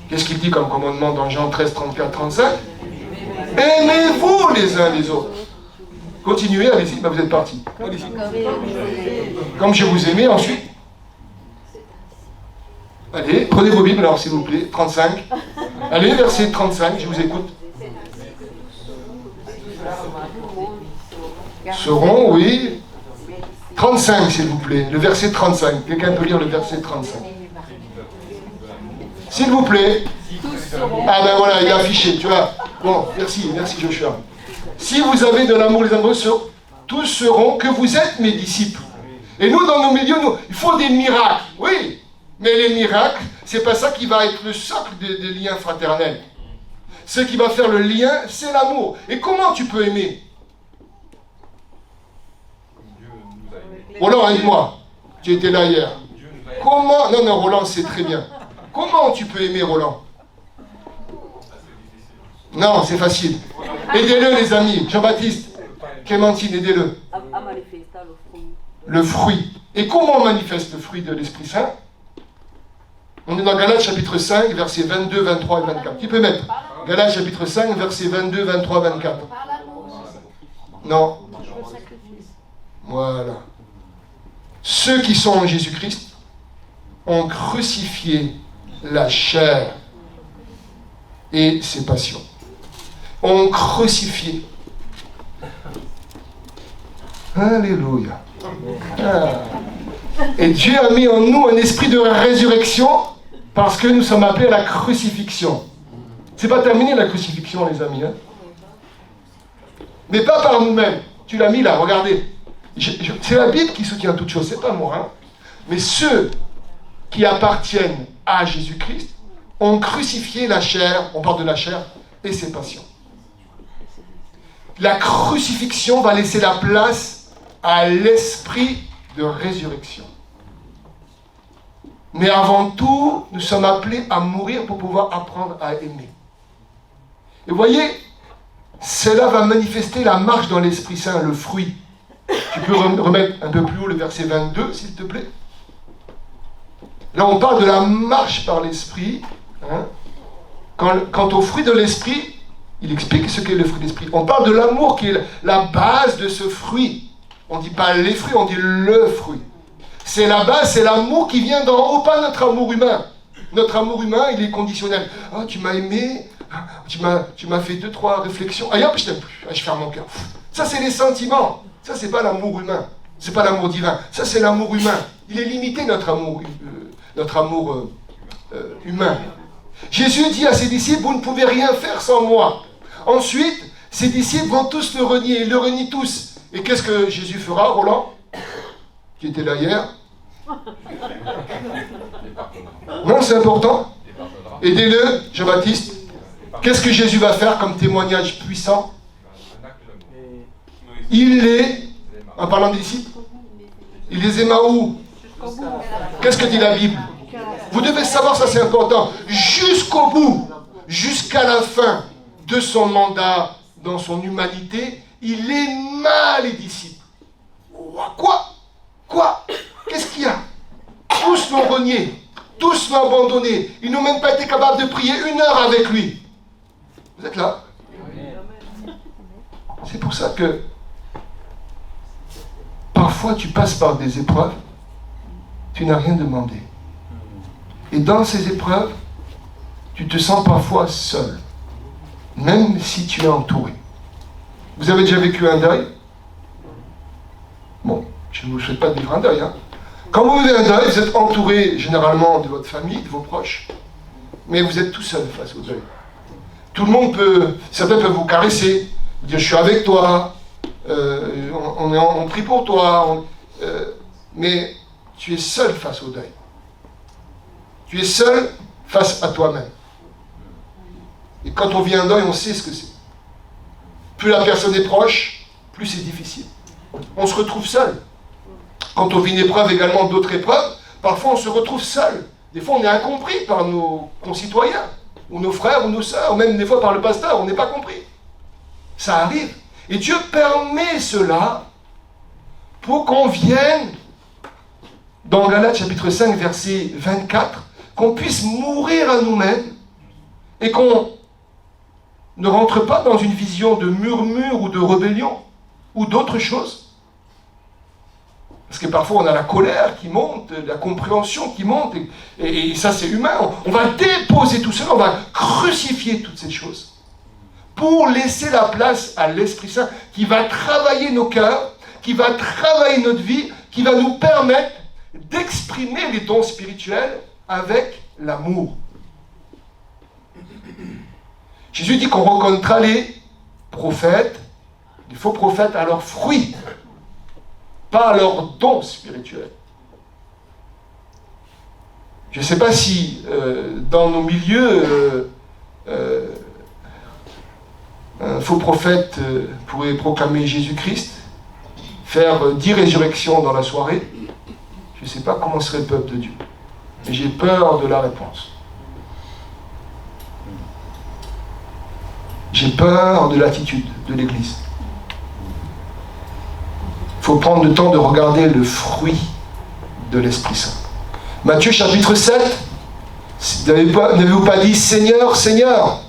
Qu'est-ce qu'il dit comme commandement dans Jean 13, 34, 35? Aimez-vous les uns les autres. Continuez, allez-y, vous êtes partis. Allez-y. Comme je vous aimais, ensuite. Allez, prenez vos Bibles, alors, s'il vous plaît. 35. Allez, verset 35, je vous écoute. Seront, oui. 35, s'il vous plaît. Le verset 35. Quelqu'un peut lire le verset 35. S'il vous plaît. Ah ben voilà, il est affiché, tu vois. Bon, merci Joshua. Si vous avez de l'amour les uns les autres, tous sauront que vous êtes mes disciples. Et nous, dans nos milieux, il faut des miracles. Oui, mais les miracles, c'est pas ça qui va être le socle des liens fraternels. Ce qui va faire le lien, c'est l'amour. Et comment tu peux aimer? Roland, aide-moi. Tu étais là hier. Comment... Non, Roland, c'est très bien. Comment tu peux aimer Roland? Non, c'est facile. Aidez-le, les amis. Jean-Baptiste, Clémentine, aidez-le. À manifester le fruit. Le fruit. Et comment on manifeste le fruit de l'Esprit Saint? On est dans Galates chapitre 5, versets 22, 23 et 24. Qui peut mettre? Galates chapitre 5, versets 22, 23, 24. Non. Voilà. Ceux qui sont en Jésus-Christ ont crucifié la chair et ses passions. Ont crucifié. Alléluia. Ah. Et Dieu a mis en nous un esprit de résurrection parce que nous sommes appelés à la crucifixion. C'est pas terminé la crucifixion, les amis. Hein? Mais pas par nous-mêmes. Tu l'as mis là, regardez. C'est la Bible qui soutient toute chose, c'est pas moi. Hein? Mais ceux qui appartiennent à Jésus-Christ ont crucifié la chair, on parle de la chair, et ses passions. La crucifixion va laisser la place à l'esprit de résurrection. Mais avant tout, nous sommes appelés à mourir pour pouvoir apprendre à aimer. Et vous voyez, cela va manifester la marche dans l'Esprit Saint, le fruit. Tu peux remettre un peu plus haut le verset 22, s'il te plaît. Là, on parle de la marche par l'Esprit. Hein. Quant au fruit de l'Esprit, il explique ce qu'est le fruit de l'Esprit. On parle de l'amour qui est la base de ce fruit. On ne dit pas les fruits, on dit le fruit. C'est la base, c'est l'amour qui vient d'en haut, pas notre amour humain. Notre amour humain, il est conditionnel. Oh, tu m'as aimé, tu m'as fait 2-3 réflexions. Ah, hop, je t'aime plus. Ah, je ferme mon cœur. Ça, c'est les sentiments. Ça, c'est pas l'amour humain. C'est pas l'amour divin. Ça, c'est l'amour humain. Il est limité, notre amour humain. Jésus dit à ses disciples, vous ne pouvez rien faire sans moi. Ensuite, ses disciples vont tous le renier. Ils le renient tous. Et qu'est-ce que Jésus fera, Roland, qui était là hier? Non, c'est important. Aidez-le, Jean-Baptiste. Qu'est-ce que Jésus va faire comme témoignage puissant? Il les, en parlant des disciples, il les aima où? Qu'est-ce que dit la Bible? Vous devez savoir, ça c'est important, jusqu'au bout, jusqu'à la fin de son mandat, dans son humanité, il aima les disciples. Quoi? Qu'est-ce qu'il y a? Tous l'ont renié, tous l'ont abandonné. Ils n'ont même pas été capables de prier 1 heure avec lui. Vous êtes là? C'est pour ça que parfois tu passes par des épreuves, tu n'as rien demandé. Et dans ces épreuves, tu te sens parfois seul, même si tu es entouré. Vous avez déjà vécu un deuil? Bon, je ne vous souhaite pas de vivre un deuil. Hein. Quand vous vivez un deuil, vous êtes entouré généralement de votre famille, de vos proches, mais vous êtes tout seul face au deuil. Tout le monde certains peuvent vous caresser, vous dire je suis avec toi, on prie pour toi, mais tu es seul face au deuil. Tu es seul face à toi-même. Et quand on vit un deuil, on sait ce que c'est. Plus la personne est proche, plus c'est difficile. On se retrouve seul. Quand on vit une épreuve, également d'autres épreuves, parfois on se retrouve seul. Des fois on est incompris par nos concitoyens, ou nos frères, ou nos sœurs, ou même des fois par le pasteur, on n'est pas compris. Ça arrive. Et Dieu permet cela pour qu'on vienne, dans Galates chapitre 5, verset 24, qu'on puisse mourir à nous-mêmes et qu'on ne rentre pas dans une vision de murmure ou de rébellion ou d'autre chose. Parce que parfois on a la colère qui monte, la compréhension qui monte, et ça c'est humain. On va déposer tout cela, on va crucifier toutes ces choses pour laisser la place à l'Esprit Saint qui va travailler nos cœurs, qui va travailler notre vie, qui va nous permettre d'exprimer les dons spirituels avec l'amour. Jésus dit qu'on reconnaîtra les prophètes, les faux prophètes à leurs fruits, pas à leurs dons spirituels. Je ne sais pas si dans nos milieux, un faux prophète pourrait proclamer Jésus-Christ, faire 10 résurrections dans la soirée. Je ne sais pas comment serait le peuple de Dieu. Mais j'ai peur de la réponse. J'ai peur de l'attitude de l'Église. Il faut prendre le temps de regarder le fruit de l'Esprit Saint. Matthieu chapitre 7, n'avez-vous pas dit Seigneur, Seigneur?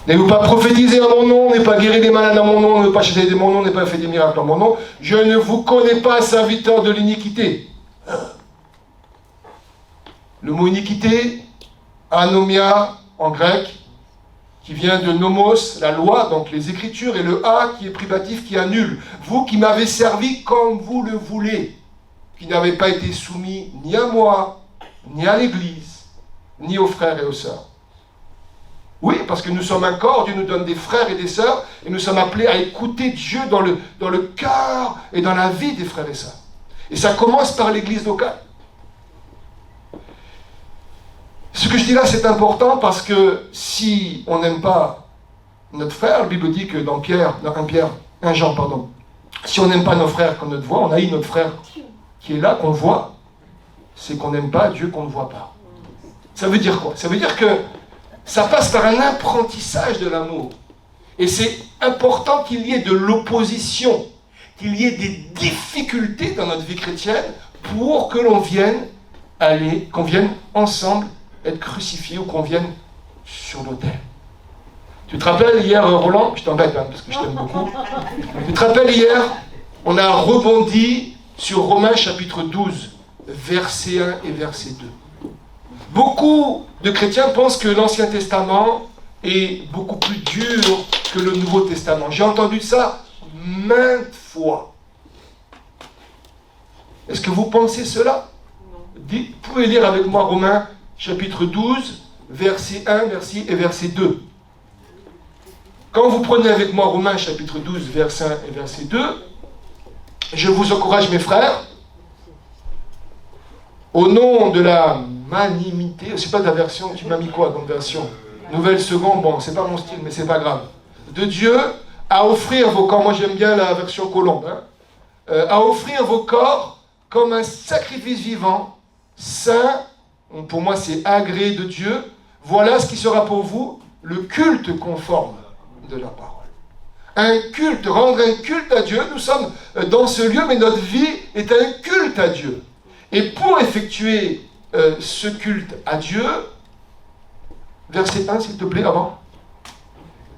N'avez-vous pas prophétisé en mon nom, n'avez pas guéri les malades en mon nom, n'avez pas chassé des démons, n'avez pas fait des miracles en mon nom? Je ne vous connais pas, serviteur de l'iniquité. Le mot iniquité, anomia en grec, qui vient de nomos, la loi, donc les Écritures, et le a qui est privatif, qui annule. Vous qui m'avez servi comme vous le voulez, qui n'avez pas été soumis ni à moi, ni à l'Église, ni aux frères et aux sœurs. Oui, parce que nous sommes un corps, Dieu nous donne des frères et des sœurs, et nous sommes appelés à écouter Dieu dans le cœur et dans la vie des frères et sœurs. Et ça commence par l'Église locale. Ce que je dis là, c'est important parce que si on n'aime pas notre frère, la Bible dit que dans 1 Jean, si on n'aime pas nos frères comme notre voix, on haït notre frère qui est là, qu'on voit, c'est qu'on n'aime pas Dieu qu'on ne voit pas. Ça veut dire quoi? Ça veut dire que ça passe par un apprentissage de l'amour. Et c'est important qu'il y ait de l'opposition, qu'il y ait des difficultés dans notre vie chrétienne pour que l'on vienne qu'on vienne ensemble être crucifié ou qu'on vienne sur l'autel. Tu te rappelles hier, Roland, je t'embête parce que je t'aime beaucoup. Tu te rappelles hier, on a rebondi sur Romains chapitre 12, verset 1 et verset 2. Beaucoup de chrétiens pensent que l'Ancien Testament est beaucoup plus dur que le Nouveau Testament. J'ai entendu ça maintes fois. Est-ce que vous pensez cela? Vous pouvez lire avec moi Romains chapitre 12, verset 1 et verset 2. Quand vous prenez avec moi Romains chapitre 12, verset 1 et verset 2, je vous encourage mes frères, au nom de la magnanimité, c'est pas ta version, tu m'as mis quoi comme version? Nouvelle seconde, bon, c'est pas mon style, mais c'est pas grave. De Dieu, à offrir vos corps, moi j'aime bien la version Colombe, à offrir vos corps comme un sacrifice vivant, saint, pour moi c'est agréé de Dieu, voilà ce qui sera pour vous le culte conforme de la parole. Un culte, rendre un culte à Dieu, nous sommes dans ce lieu, mais notre vie est un culte à Dieu. Et pour effectuer ce culte à Dieu, verset 1 s'il te plaît, avant,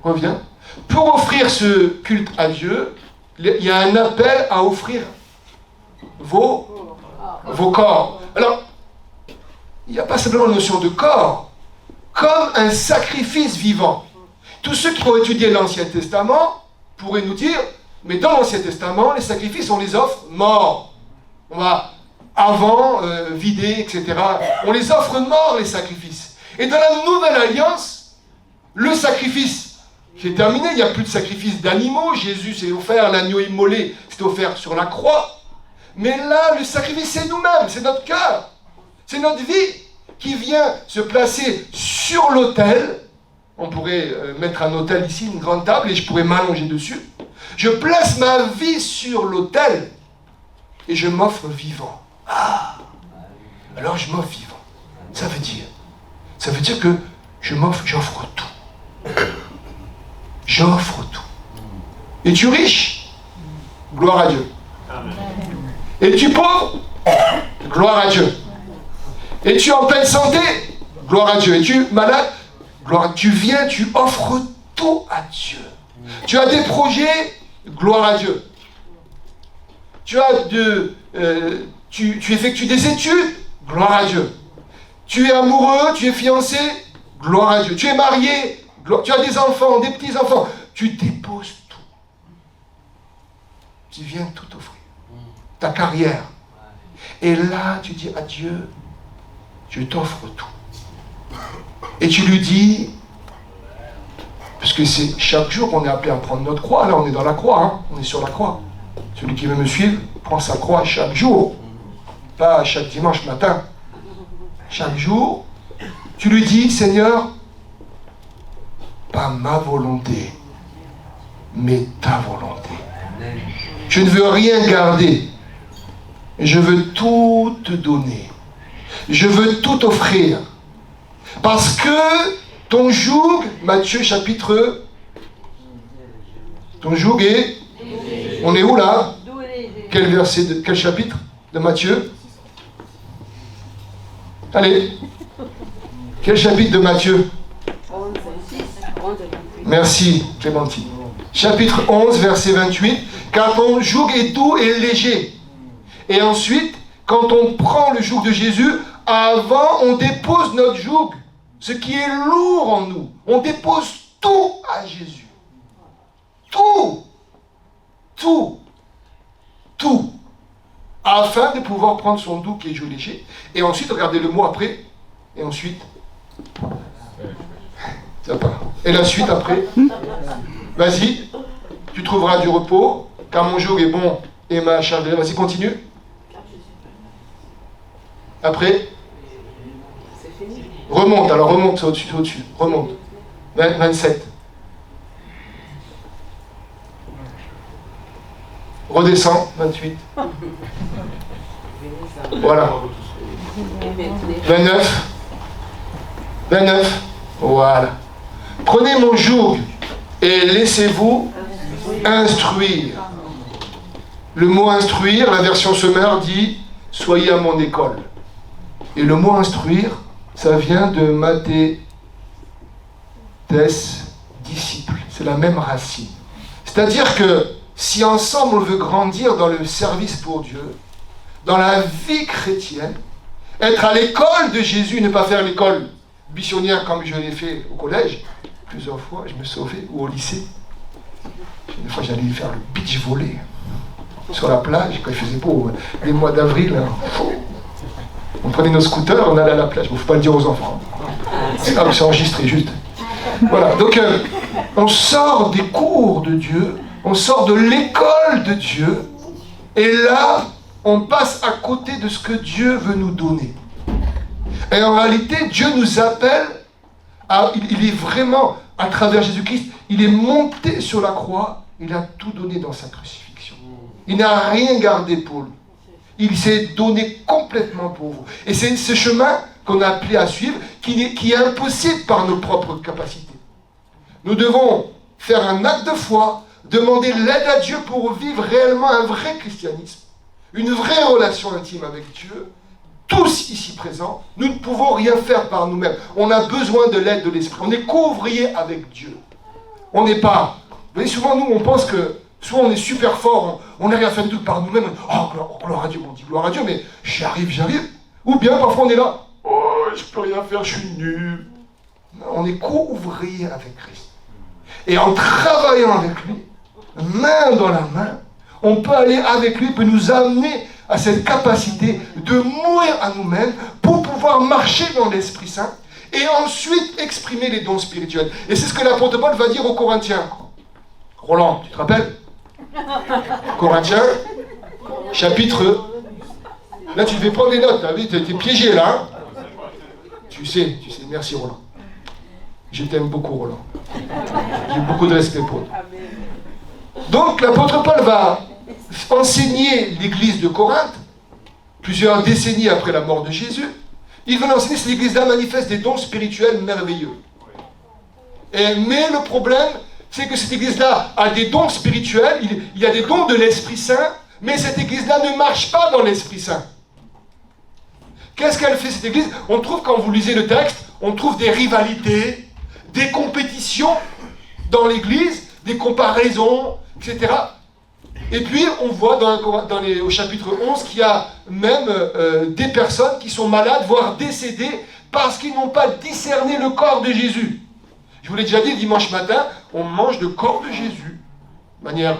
reviens. Pour offrir ce culte à Dieu, il y a un appel à offrir vos corps. Alors, il n'y a pas simplement la notion de corps, comme un sacrifice vivant. Tous ceux qui ont étudié l'Ancien Testament pourraient nous dire, mais dans l'Ancien Testament, les sacrifices, on les offre morts. On va avant, vider, etc. On les offre morts, les sacrifices. Et dans la Nouvelle Alliance, le sacrifice, c'est terminé, il n'y a plus de sacrifice d'animaux. Jésus s'est offert, l'agneau immolé, s'est offert sur la croix. Mais là, le sacrifice, c'est nous-mêmes, c'est notre cœur. C'est notre vie qui vient se placer sur l'autel. On pourrait mettre un autel ici, une grande table, et je pourrais m'allonger dessus. Je place ma vie sur l'autel et je m'offre vivant. Ah, alors je m'offre vivant. Ça veut dire que j'offre tout. J'offre tout. Es-tu riche? Gloire à Dieu. Es-tu pauvre? Gloire à Dieu. Es-tu en pleine santé? Gloire à Dieu. Es-tu malade? gloire à Dieu. Tu viens, tu offres tout à Dieu. Tu as des projets, gloire à Dieu. Tu effectues des études, gloire à Dieu. Tu es amoureux, tu es fiancé, gloire à Dieu. Tu es marié, tu as des enfants, des petits-enfants. Tu déposes tout. Tu viens tout offrir. Ta carrière. Et là, tu dis à Dieu, je t'offre tout. Et tu lui dis, parce que c'est chaque jour qu'on est appelé à prendre notre croix. Là, on est dans la croix, hein, on est sur la croix. Celui qui veut me suivre prend sa croix chaque jour. Pas chaque dimanche matin. Chaque jour, tu lui dis, Seigneur, pas ma volonté, mais ta volonté. Je ne veux rien garder. Je veux tout te donner. Je veux tout offrir. Parce que ton joug, Matthieu chapitre... Ton joug est... On est où là? Quel verset, quel chapitre de Matthieu? Allez. Quel chapitre de Matthieu? Merci, Clémentine. Chapitre 11, verset 28. Car ton joug est doux et léger. Et ensuite, quand on prend le joug de Jésus, avant, on dépose notre joug, ce qui est lourd en nous. On dépose tout à Jésus. Tout. Tout. Tout. Afin de pouvoir prendre son doux qui est joug léger. Et ensuite, regardez le mot après. Et ensuite... Ça part. Et la suite après. Vas-y. Tu trouveras du repos. Car mon joug est bon et ma charge. Vas-y, continue. Après. Remonte. Alors remonte au-dessus. Remonte. 27. Redescends. 28. Voilà. 29. 29. Voilà. Prenez mon joug et laissez-vous instruire. Le mot instruire, la version Semeur dit soyez à mon école. Et le mot instruire, ça vient de maté, disciple. C'est la même racine. C'est-à-dire que si ensemble on veut grandir dans le service pour Dieu, dans la vie chrétienne, être à l'école de Jésus, ne pas faire l'école buissonnière comme je l'ai fait au collège, plusieurs fois, je me sauvais, ou au lycée. Une fois, j'allais faire le beach volley sur la plage, quand il faisait beau, les mois d'avril. On prenait nos scooters, on allait à la plage. Il ne faut pas le dire aux enfants. C'est enregistré, juste. Voilà, donc on sort des cours de Dieu, on sort de l'école de Dieu, et là, on passe à côté de ce que Dieu veut nous donner. Et en réalité, Dieu nous appelle, il est vraiment, à travers Jésus-Christ, il est monté sur la croix, il a tout donné dans sa crucifixion. Il n'a rien gardé pour lui. Il s'est donné complètement pour vous. Et c'est ce chemin qu'on a appelé à suivre, qui est impossible par nos propres capacités. Nous devons faire un acte de foi, demander l'aide à Dieu pour vivre réellement un vrai christianisme, une vraie relation intime avec Dieu. Tous ici présents, nous ne pouvons rien faire par nous-mêmes. On a besoin de l'aide de l'Esprit. On est co-ouvrier avec Dieu. On n'est pas... Vous voyez, souvent, nous, on pense que soit on est super fort, on arrive à faire tout par nous-mêmes. Oh, gloire à Dieu, on dit gloire à Dieu, mais j'arrive. Ou bien, parfois, on est là. Oh, je peux rien faire, je suis nul. On est co-ouvrier avec Christ. Et en travaillant avec lui, main dans la main, on peut aller avec lui, il peut nous amener à cette capacité de mourir à nous-mêmes pour pouvoir marcher dans l'Esprit Saint et ensuite exprimer les dons spirituels. Et c'est ce que l'apôtre Paul va dire aux Corinthiens. Roland, tu te rappelles? Corinthiens, chapitre... Là, tu devais prendre des notes, tu es piégé là. Hein, tu sais, merci Roland. Je t'aime beaucoup Roland. J'ai beaucoup de respect pour toi. Donc l'apôtre Paul va enseigner l'église de Corinthe, plusieurs décennies après la mort de Jésus. Il va enseigner cette église-là manifeste des dons spirituels merveilleux. Mais le problème, c'est que cette église-là a des dons spirituels, il y a des dons de l'Esprit Saint, mais cette église-là ne marche pas dans l'Esprit Saint. Qu'est-ce qu'elle fait cette église? On trouve, quand vous lisez le texte, on trouve des rivalités, des compétitions dans l'église, des comparaisons, etc. Et puis, on voit au chapitre 11 qu'il y a même des personnes qui sont malades, voire décédées, parce qu'ils n'ont pas discerné le corps de Jésus. Je vous l'ai déjà dit, dimanche matin, on mange le corps de Jésus. De manière,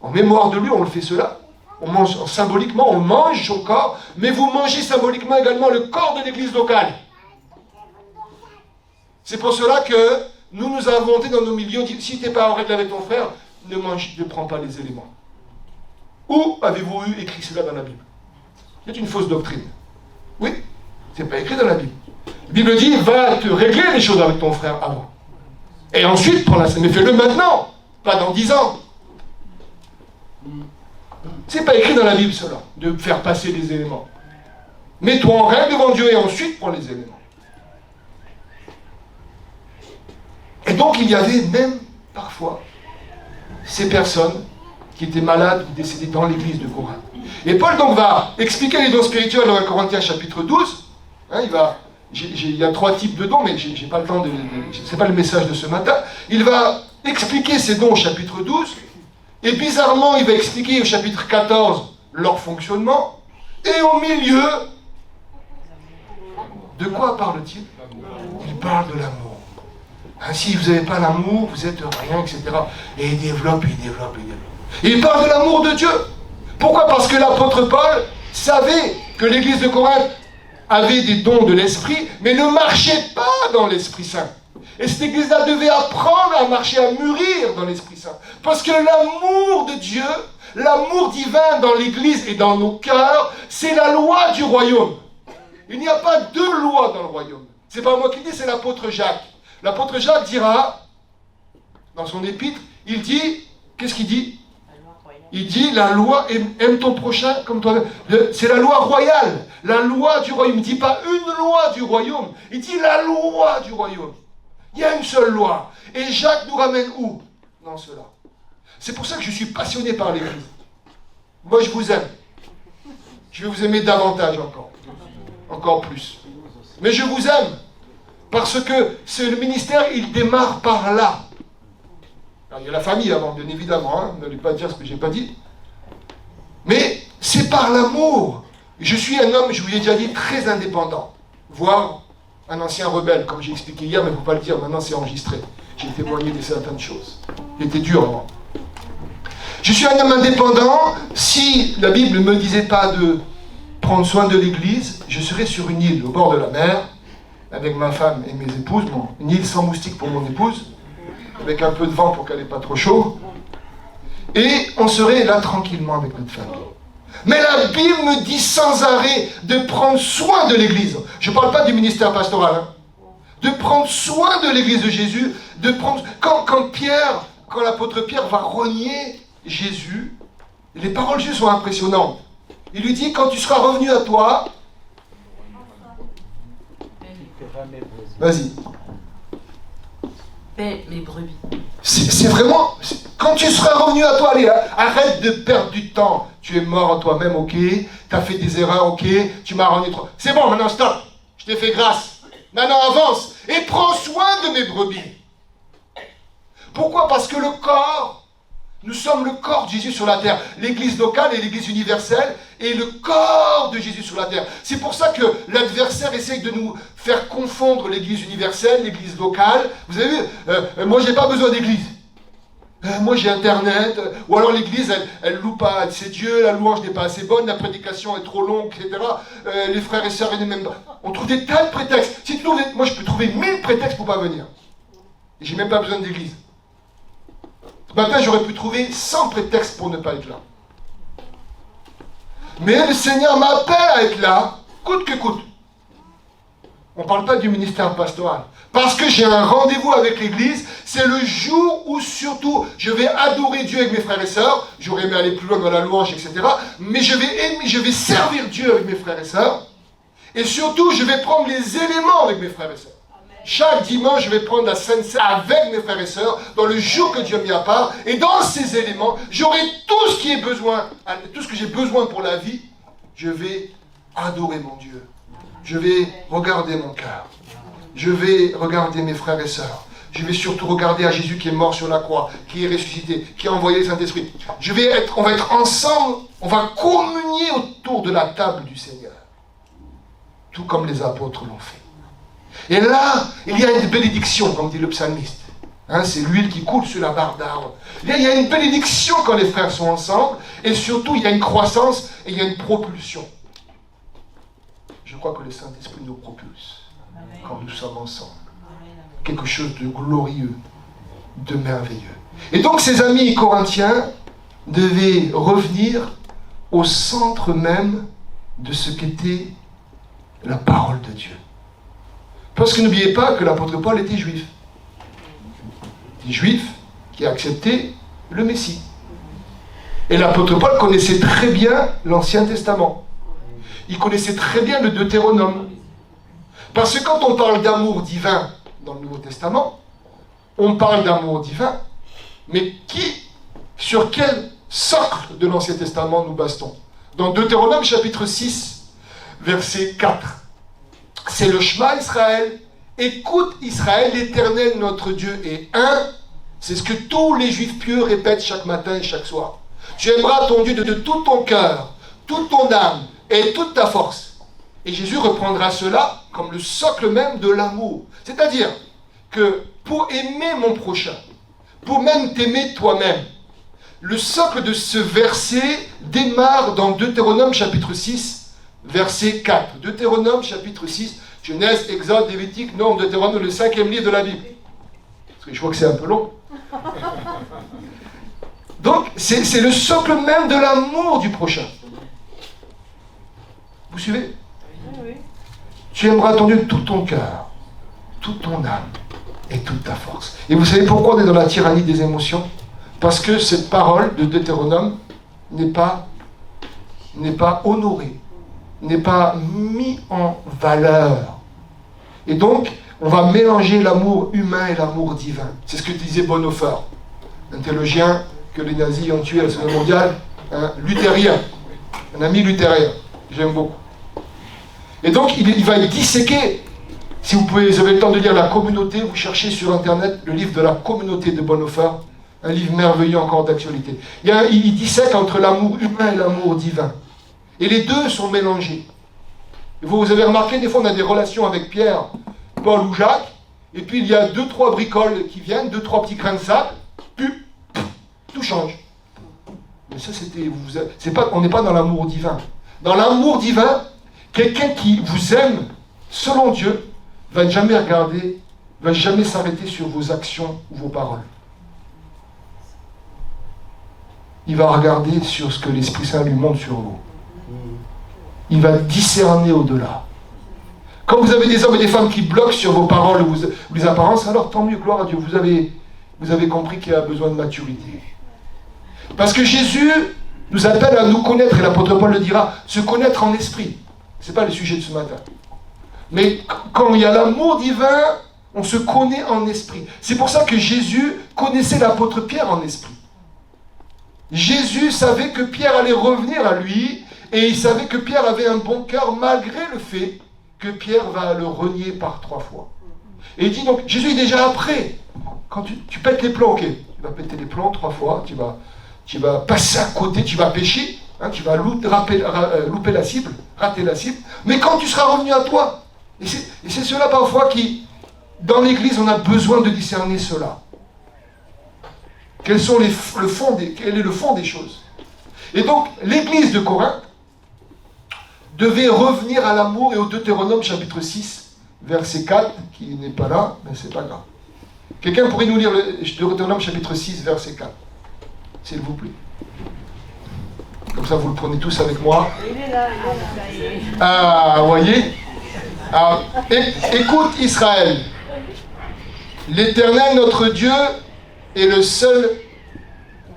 en mémoire de lui, on le fait cela. On mange symboliquement, on mange son corps, mais vous mangez symboliquement également le corps de l'église locale. C'est pour cela que nous avons été dans nos milieux, on dit, si tu n'es pas en règle avec ton frère, ne prends pas les éléments. Où avez-vous eu écrit cela dans la Bible? C'est une fausse doctrine. Oui, c'est pas écrit dans la Bible. La Bible dit, va te régler les choses avec ton frère avant. Et ensuite, prends la scène. Mais fais-le maintenant, pas dans 10 ans. C'est pas écrit dans la Bible cela, de faire passer les éléments. Mets-toi en règle devant Dieu et ensuite prends les éléments. Et donc il y avait même parfois ces personnes qui étaient malades ou décédées dans l'église de Corinthe. Et Paul donc va expliquer les dons spirituels dans 1 Corinthiens chapitre 12. Hein, il y a 3 types de dons, mais j'ai pas le temps c'est pas le message de ce matin. Il va expliquer ces dons au chapitre 12. Et bizarrement, il va expliquer au chapitre 14 leur fonctionnement. Et au milieu, de quoi parle-t-il? Il parle de l'amour. Hein, si vous n'avez pas l'amour, vous êtes rien, etc. Et il développe. Et il parle de l'amour de Dieu. Pourquoi? Parce que l'apôtre Paul savait que l'église de Corinthe avait des dons de l'esprit, mais ne marchait pas dans l'Esprit Saint. Et cette église-là devait apprendre à marcher, à mûrir dans l'Esprit Saint. Parce que l'amour de Dieu, l'amour divin dans l'église et dans nos cœurs, c'est la loi du royaume. Il n'y a pas deux lois dans le royaume. C'est pas moi qui le dis, c'est l'apôtre Jacques. L'apôtre Jacques dira, dans son épître, il dit, qu'est-ce qu'il dit? Il dit, la loi, aime ton prochain comme toi-même. C'est la loi royale, la loi du royaume. Il ne dit pas une loi du royaume, il dit la loi du royaume. Il y a une seule loi. Et Jacques nous ramène où? Dans cela. C'est pour ça que je suis passionné par l'Église. Moi, je vous aime. Je vais vous aimer davantage encore. Encore plus. Mais je vous aime. Parce que le ministère, il démarre par là. Alors, il y a la famille avant, bien évidemment. Hein, ne voulez pas dire ce que je n'ai pas dit. Mais c'est par l'amour. Je suis un homme, je vous l'ai déjà dit, très indépendant. Voire un ancien rebelle, comme j'ai expliqué hier, mais il ne faut pas le dire, maintenant c'est enregistré. J'ai témoigné de certaines choses. J'étais dur avant. Je suis un homme indépendant. Si la Bible ne me disait pas de prendre soin de l'église, je serais sur une île au bord de la mer, avec ma femme et mes épouses, bon, une île sans moustiques pour mon épouse, avec un peu de vent pour qu'elle n'ait pas trop chaud, et on serait là tranquillement avec notre famille. Mais la Bible me dit sans arrêt de prendre soin de l'église. Je ne parle pas du ministère pastoral, hein. De prendre soin de l'église de Jésus, de prendre... Quand l'apôtre Pierre va renier Jésus, les paroles de Jésus sont impressionnantes. Il lui dit, quand tu seras revenu à toi... Vas-y. Paix mes brebis. C'est vraiment... Quand tu seras revenu à toi, allez, arrête de perdre du temps. Tu es mort en toi-même, ok. Tu as fait des erreurs, ok. Tu m'as rendu trop... C'est bon, maintenant stop. Je t'ai fait grâce. Maintenant avance. Et prends soin de mes brebis. Pourquoi? Parce que le corps, nous sommes le corps de Jésus sur la terre. L'église locale et l'église universelle est le corps de Jésus sur la terre. C'est pour ça que l'adversaire essaye de nous faire confondre l'église universelle, l'église locale. Vous avez vu, moi j'ai pas besoin d'église. Moi j'ai internet, ou alors l'église elle loue pas, c'est Dieu, la louange n'est pas assez bonne, la prédication est trop longue, etc. Les frères et sœurs, ils n'aiment pas. On trouve des tas de prétextes. Si tu trouves, moi je peux trouver 1000 prétextes pour pas venir. Et j'ai même pas besoin d'église. Ce matin j'aurais pu trouver 100 prétextes pour ne pas être là. Mais le Seigneur m'appelle à être là, coûte que coûte. On ne parle pas du ministère pastoral. Parce que j'ai un rendez-vous avec l'église, c'est le jour où surtout je vais adorer Dieu avec mes frères et sœurs. J'aurais aimé aller plus loin dans la louange, etc. Mais je vais servir Dieu avec mes frères et sœurs. Et surtout, je vais prendre les éléments avec mes frères et sœurs. Chaque dimanche, je vais prendre la Sainte Seine avec mes frères et sœurs, dans le jour que Dieu a mis à part. Et dans ces éléments, j'aurai tout ce qui est besoin, tout ce que j'ai besoin pour la vie. Je vais adorer mon Dieu. Je vais regarder mon cœur. Je vais regarder mes frères et sœurs. Je vais surtout regarder à Jésus qui est mort sur la croix, qui est ressuscité, qui a envoyé le Saint-Esprit. On va être ensemble, on va communier autour de la table du Seigneur. Tout comme les apôtres l'ont fait. Et là, il y a une bénédiction, comme dit le psalmiste. C'est l'huile qui coule sur la barre d'arbre. Il y a une bénédiction quand les frères sont ensemble, et surtout, il y a une croissance et il y a une propulsion. Je crois que le Saint-Esprit nous propulse quand nous sommes ensemble. Quelque chose de glorieux, de merveilleux. Et donc, ces amis corinthiens devaient revenir au centre même de ce qu'était la parole de Dieu. Parce que n'oubliez pas que l'apôtre Paul était juif. Des juifs qui acceptaient le Messie. Et l'apôtre Paul connaissait très bien l'Ancien Testament. Il connaissait très bien le Deutéronome. Parce que quand on parle d'amour divin dans le Nouveau Testament, on parle d'amour divin, mais sur quel socle de l'Ancien Testament nous base-t-on? Dans Deutéronome chapitre 6, verset 4. C'est le Shema Israël. Écoute Israël, l'Éternel notre Dieu est un. C'est ce que tous les Juifs pieux répètent chaque matin et chaque soir. Tu aimeras ton Dieu de tout ton cœur, toute ton âme et toute ta force. Et Jésus reprendra cela comme le socle même de l'amour. C'est-à-dire que pour aimer mon prochain, pour même t'aimer toi-même, le socle de ce verset démarre dans Deutéronome chapitre 6, verset 4. Deutéronome chapitre 6, Genèse, Exode, Lévitique, Nombre, Deutéronome, le 5e livre de la Bible. Parce que je vois que c'est un peu long. Donc, c'est le socle même de l'amour du prochain. Vous suivez? Oui. Tu aimeras ton Dieu de tout ton cœur, toute ton âme et toute ta force. Et vous savez pourquoi on est dans la tyrannie des émotions? Parce que cette parole de Deutéronome n'est pas honorée, n'est pas mise en valeur. Et donc, on va mélanger l'amour humain et l'amour divin. C'est ce que disait Bonhoeffer, un théologien que les nazis ont tué à la Seconde Guerre mondiale, un luthérien, un ami luthérien, j'aime beaucoup. Et donc, il va disséquer. Si vous avez le temps de lire La Communauté, vous cherchez sur Internet le livre de La Communauté de Bonhoeffer, un livre merveilleux encore d'actualité. Il dissèque entre l'amour humain et l'amour divin. Et les deux sont mélangés. Et vous avez remarqué, des fois on a des relations avec Pierre, Paul ou Jacques, et puis il y a 2-3 bricoles qui viennent, 2-3 petits grains de sable, puis tout change. Mais ça on n'est pas dans l'amour divin. Dans l'amour divin, quelqu'un qui vous aime selon Dieu va jamais regarder, va jamais s'arrêter sur vos actions ou vos paroles. Il va regarder sur ce que l'Esprit Saint lui montre sur vous. Il va discerner au-delà. Quand vous avez des hommes et des femmes qui bloquent sur vos paroles ou les apparences, alors tant mieux, gloire à Dieu, vous avez compris qu'il y a besoin de maturité. Parce que Jésus nous appelle à nous connaître, et l'apôtre Paul le dira, se connaître en esprit. Ce n'est pas le sujet de ce matin. Mais quand il y a l'amour divin, on se connaît en esprit. C'est pour ça que Jésus connaissait l'apôtre Pierre en esprit. Jésus savait que Pierre allait revenir à lui, et il savait que Pierre avait un bon cœur malgré le fait que Pierre va le renier par 3 fois. Et il dit donc, Jésus est déjà après. Quand tu pètes les plombs, ok, tu vas péter les plombs 3 fois, tu vas passer à côté, tu vas pécher, tu vas louper la cible, rater la cible, mais quand tu seras revenu à toi, et c'est cela parfois qui, dans l'Église, on a besoin de discerner cela. Quel est le fond des choses? Et donc, l'Église de Corinthe devait revenir à l'amour, et au Deutéronome chapitre 6, verset 4, qui n'est pas là, mais c'est pas grave. Quelqu'un pourrait nous lire le Deutéronome chapitre 6, verset 4, s'il vous plaît. Comme ça, vous le prenez tous avec moi. Il est là. Ah, vous voyez? Alors, écoute Israël, l'Éternel notre Dieu est le seul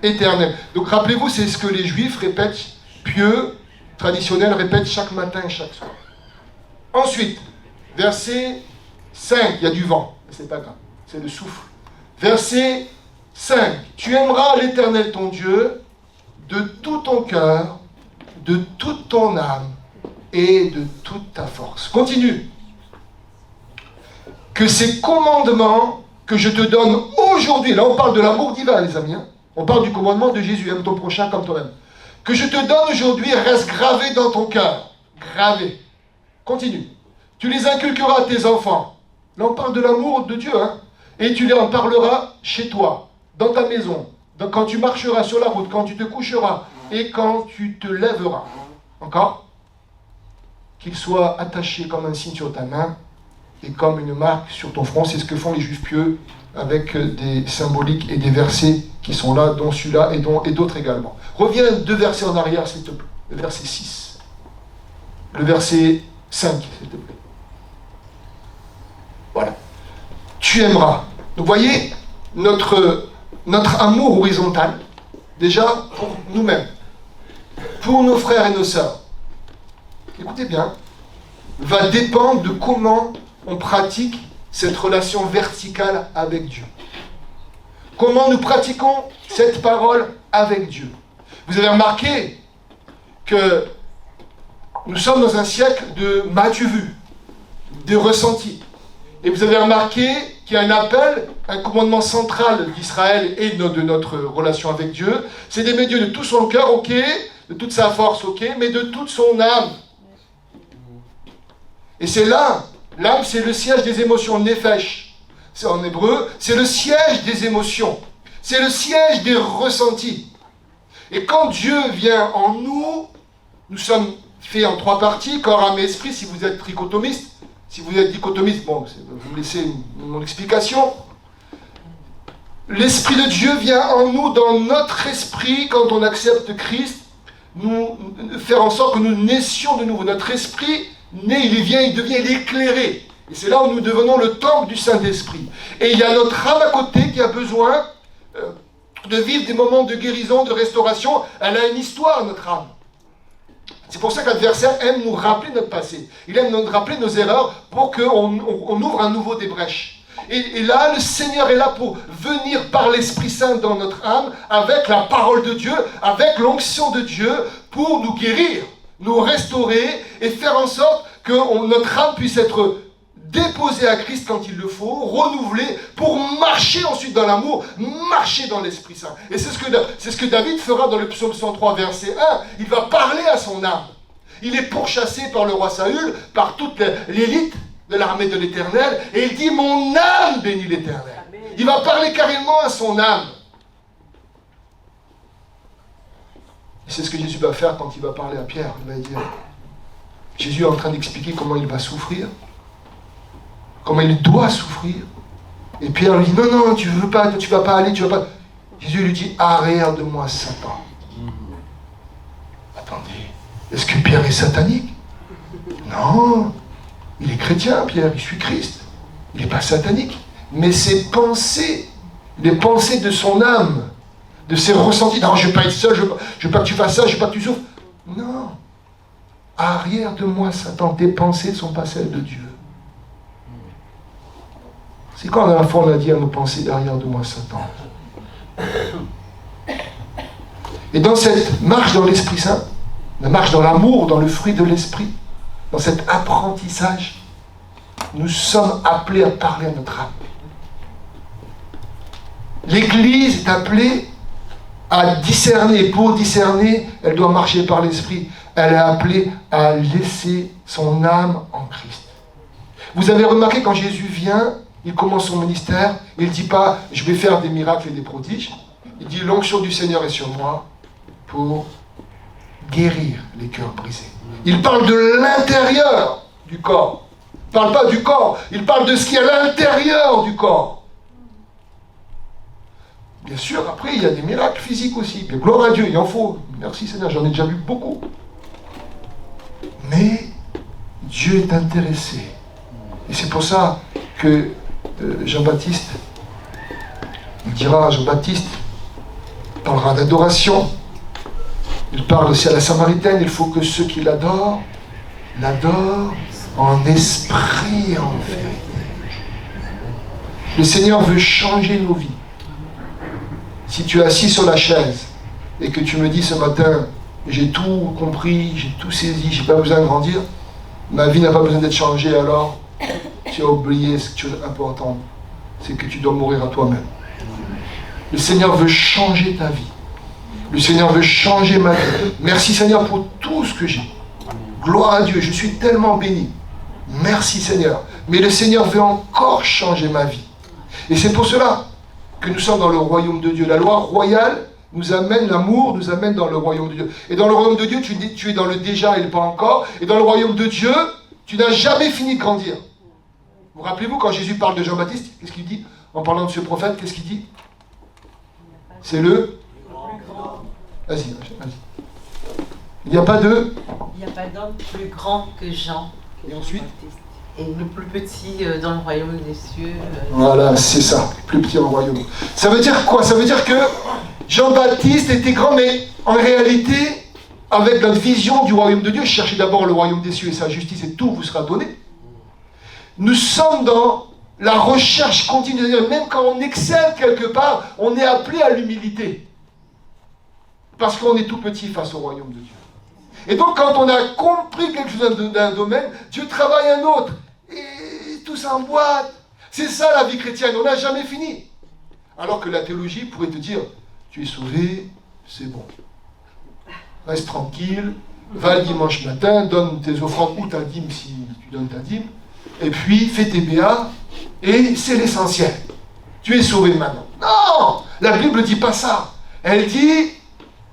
éternel. Donc rappelez-vous, c'est ce que les Juifs répètent, pieux, traditionnels, répètent chaque matin et chaque soir. Ensuite, verset 5, il y a du vent, mais c'est pas grave, c'est le souffle. Verset 5, tu aimeras l'Éternel ton Dieu de tout ton cœur, de toute ton âme et de toute ta force. Continue. Que ces commandements que je te donne aujourd'hui, là on parle de l'amour divin les amis, hein. On parle du commandement de Jésus, aime ton prochain comme toi-même, que je te donne aujourd'hui reste gravé dans ton cœur, gravé. Continue. Tu les inculqueras à tes enfants. Là on parle de l'amour de Dieu, hein. Et tu en parleras chez toi, dans ta maison, quand tu marcheras sur la route, quand tu te coucheras et quand tu te lèveras. Encore? Qu'il soit attaché comme un signe sur ta main et comme une marque sur ton front. C'est ce que font les juifs pieux avec des symboliques et des versets qui sont là, dont celui-là et d'autres également. Reviens 2 versets en arrière, s'il te plaît. Le verset 6. Le verset 5, s'il te plaît. Voilà. Tu aimeras. Donc, vous voyez, notre amour horizontal, déjà pour nous-mêmes, pour nos frères et nos sœurs, écoutez bien, va dépendre de comment on pratique cette relation verticale avec Dieu. Comment nous pratiquons cette parole avec Dieu. Vous avez remarqué que nous sommes dans un siècle de m'as-tu vu, de ressenti. Et vous avez remarqué qu'il y a un appel, un commandement central d'Israël et de notre relation avec Dieu, c'est d'aimer Dieu de tout son cœur, ok, de toute sa force, ok, mais de toute son âme. Et c'est là, l'âme c'est le siège des émotions, nefesh. C'est en hébreu, c'est le siège des émotions. C'est le siège des ressentis. Et quand Dieu vient en nous, nous sommes faits en 3 parties, corps, âme et esprit, si vous êtes trichotomiste. Si vous êtes dichotomiste, bon, vous me laissez mon explication. L'Esprit de Dieu vient en nous, dans notre esprit, quand on accepte Christ, nous faire en sorte que nous naissions de nouveau. Notre esprit naît, il devient éclairé. Et c'est là où nous devenons le temple du Saint-Esprit. Et il y a notre âme à côté qui a besoin de vivre des moments de guérison, de restauration. Elle a une histoire, notre âme. C'est pour ça que l'adversaire aime nous rappeler notre passé. Il aime nous rappeler nos erreurs pour qu'on ouvre à nouveau des brèches. Et là, le Seigneur est là pour venir par l'Esprit Saint dans notre âme, avec la parole de Dieu, avec l'onction de Dieu, pour nous guérir, nous restaurer et faire en sorte que notre âme puisse être déposée à Christ quand il le faut, renouvelée, pour marcher ensuite dans l'amour, marcher dans l'Esprit Saint. Et c'est ce que David fera dans le psaume 103, verset 1. Il va parler à son âme. Il est pourchassé par le roi Saül, par toute l'élite de l'armée de l'Éternel, et il dit « Mon âme bénit l'Éternel ». Il va parler carrément à son âme. Et c'est ce que Jésus va faire quand il va parler à Pierre. Il va dire, Jésus est en train d'expliquer comment il va souffrir, comment il doit souffrir. Et Pierre lui dit, non, tu vas pas aller, tu vas pas. Jésus lui dit, arrière de moi, Satan. Attendez, est-ce que Pierre est satanique? Non, il est chrétien, Pierre, il suit Christ. Il n'est pas satanique. Mais ses pensées, les pensées de son âme, de ses ressentis, non, je ne veux pas être seul, je veux pas que tu fasses ça, je veux pas que tu souffres. Non. Arrière de moi, Satan, tes pensées ne sont pas celles de Dieu. C'est quand la dernière fois on a dit à nos pensées derrière de moi, Satan. Et dans cette marche dans l'Esprit Saint, la marche dans l'amour, dans le fruit de l'Esprit, dans cet apprentissage, nous sommes appelés à parler à notre âme. L'Église est appelée à discerner. Et pour discerner, elle doit marcher par l'Esprit. Elle est appelée à laisser son âme en Christ. Vous avez remarqué quand Jésus vient, il commence son ministère, il ne dit pas « je vais faire des miracles et des prodiges ». Il dit « l'onction du Seigneur est sur moi pour guérir les cœurs brisés ». Il parle de l'intérieur du corps. Il ne parle pas du corps, il parle de ce qui est à l'intérieur du corps. Bien sûr, après, il y a des miracles physiques aussi. Mais gloire à Dieu, il en faut. Merci Seigneur, j'en ai déjà vu beaucoup. Mais Dieu est intéressé. Et c'est pour ça que Jean-Baptiste, il dira, Jean-Baptiste parlera d'adoration. Il parle aussi à la Samaritaine, il faut que ceux qui l'adorent en esprit et en vérité. Le Seigneur veut changer nos vies. Si tu es assis sur la chaise et que tu me dis ce matin, j'ai tout compris, j'ai tout saisi, j'ai pas besoin de grandir, ma vie n'a pas besoin d'être changée, alors tu as oublié ce que tu as pu entendre. c'est que tu dois mourir à toi-même. Le Seigneur veut changer ta vie. Le Seigneur veut changer ma vie. Merci Seigneur pour tout ce que j'ai. Gloire à Dieu, je suis tellement béni. Merci Seigneur. Mais le Seigneur veut encore changer ma vie. Et c'est pour cela que nous sommes dans le royaume de Dieu. La loi royale nous amène, l'amour nous amène dans le royaume de Dieu. Et dans le royaume de Dieu, tu es dans le déjà et le pas encore. Et dans le royaume de Dieu, tu n'as jamais fini de grandir. Vous rappelez-vous quand Jésus parle de Jean-Baptiste, qu'est-ce qu'il dit? En parlant de ce prophète, qu'est-ce qu'il dit? C'est le... Vas-y. Il n'y a pas de... Il n'y a pas d'homme plus grand que Jean. Et ensuite? Et le plus petit dans le royaume des cieux. Voilà, c'est ça, plus petit dans le royaume. Ça veut dire quoi? Ça veut dire que Jean-Baptiste était grand, mais en réalité, avec notre vision du royaume de Dieu, cherchez d'abord le royaume des cieux et sa justice et tout vous sera donné. Nous sommes dans la recherche continue, c'est-à-dire même quand on excelle quelque part, on est appelé à l'humilité. Parce qu'on est tout petit face au royaume de Dieu. Et donc quand on a compris quelque chose d'un domaine, Dieu travaille un autre. Et tout s'emboîte. C'est ça la vie chrétienne, on n'a jamais fini. Alors que la théologie pourrait te dire, tu es sauvé, c'est bon. Reste tranquille, va le dimanche matin, donne tes offrandes ou ta dîme si tu donnes ta dîme, et puis fais tes BA, et c'est l'essentiel. Tu es sauvé maintenant. Non! La Bible ne dit pas ça. Elle dit,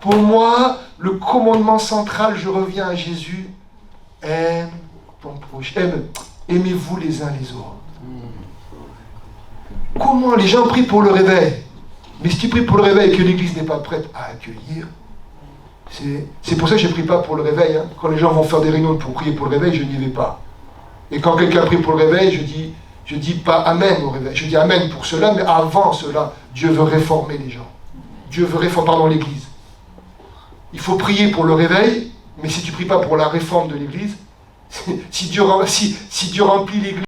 pour moi, le commandement central, je reviens à Jésus, aime ton prochain, aimez-vous les uns les autres. Comment les gens prient pour le réveil? Mais si tu pries pour le réveil et que l'Église n'est pas prête à accueillir, c'est pour ça que je ne prie pas pour le réveil. Hein. Quand les gens vont faire des réunions pour prier pour le réveil, je n'y vais pas. Et quand quelqu'un prie pour le réveil, je dis pas Amen au réveil. Je dis Amen pour cela, mais avant cela, Dieu veut réformer les gens. Dieu veut réformer, l'Église. Il faut prier pour le réveil, mais si tu ne pries pas pour la réforme de l'Église, si Dieu remplit l'Église,